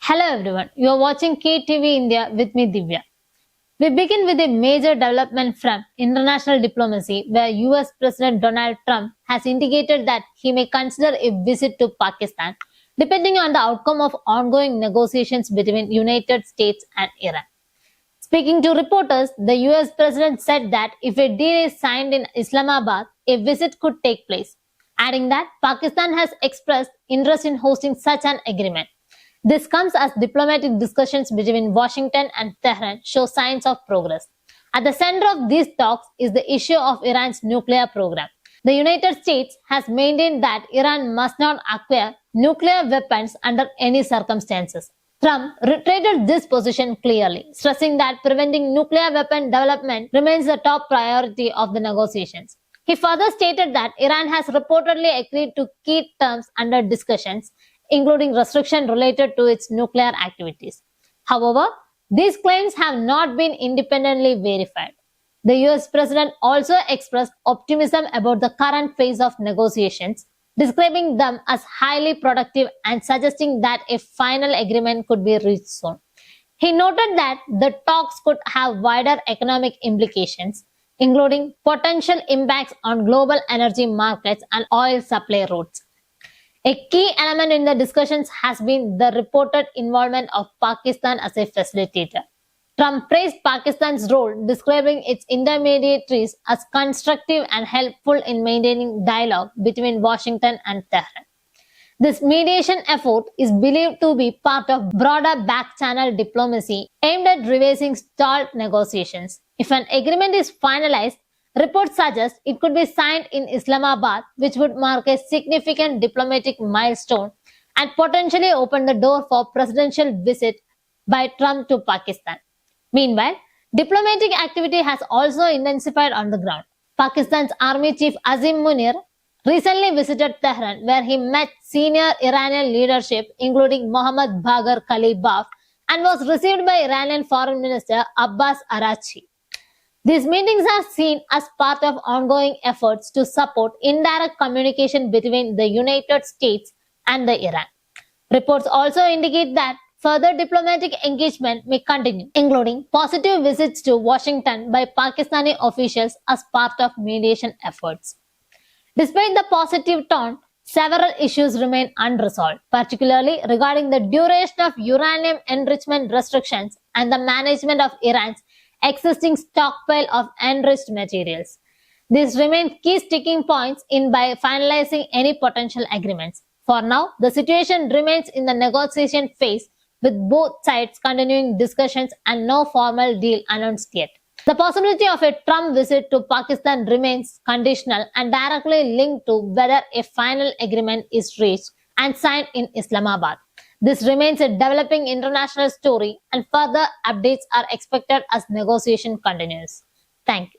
Hello everyone, you are watching KTV India with me Divya. We begin with a major development from international diplomacy where US President Donald Trump has indicated that he may consider a visit to Pakistan depending on the outcome of ongoing negotiations between United States and Iran. Speaking to reporters, the US President said that if a deal is signed in Islamabad, a visit could take place, adding that Pakistan has expressed interest in hosting such an agreement. This comes as diplomatic discussions between Washington and Tehran show signs of progress. At the center of these talks is the issue of Iran's nuclear program. The United States has maintained that Iran must not acquire nuclear weapons under any circumstances. Trump reiterated this position clearly, stressing that preventing nuclear weapon development remains the top priority of the negotiations. He further stated that Iran has reportedly agreed to key terms under discussions, including restriction related to its nuclear activities. However, these claims have not been independently verified. The US President also expressed optimism about the current phase of negotiations, describing them as highly productive and suggesting that a final agreement could be reached soon. He noted that the talks could have wider economic implications, including potential impacts on global energy markets and oil supply routes. A key element in the discussions has been the reported involvement of Pakistan as a facilitator. Trump praised Pakistan's role, describing its intermediaries as constructive and helpful in maintaining dialogue between Washington and Tehran. This mediation effort is believed to be part of broader back-channel diplomacy aimed at reversing stalled negotiations. If an agreement is finalized, reports suggest it could be signed in Islamabad, which would mark a significant diplomatic milestone and potentially open the door for presidential visit by Trump to Pakistan. Meanwhile, diplomatic activity has also intensified on the ground. Pakistan's Army Chief Asim Munir recently visited Tehran, where he met senior Iranian leadership, including Mohammad Baghar Kalibaf, and was received by Iranian Foreign Minister Abbas Araghchi. These meetings are seen as part of ongoing efforts to support indirect communication between the United States and the Iran. Reports also indicate that further diplomatic engagement may continue, including positive visits to Washington by Pakistani officials as part of mediation efforts. Despite the positive tone, several issues remain unresolved, particularly regarding the duration of uranium enrichment restrictions and the management of Iran's existing stockpile of enriched materials. These remain key sticking points in by finalizing any potential agreements. For now, the situation remains in the negotiation phase, with both sides continuing discussions and no formal deal announced yet. The possibility of a Trump visit to Pakistan remains conditional and directly linked to whether a final agreement is reached and signed in Islamabad. This remains a developing international story, and further updates are expected as negotiation continues. Thank you.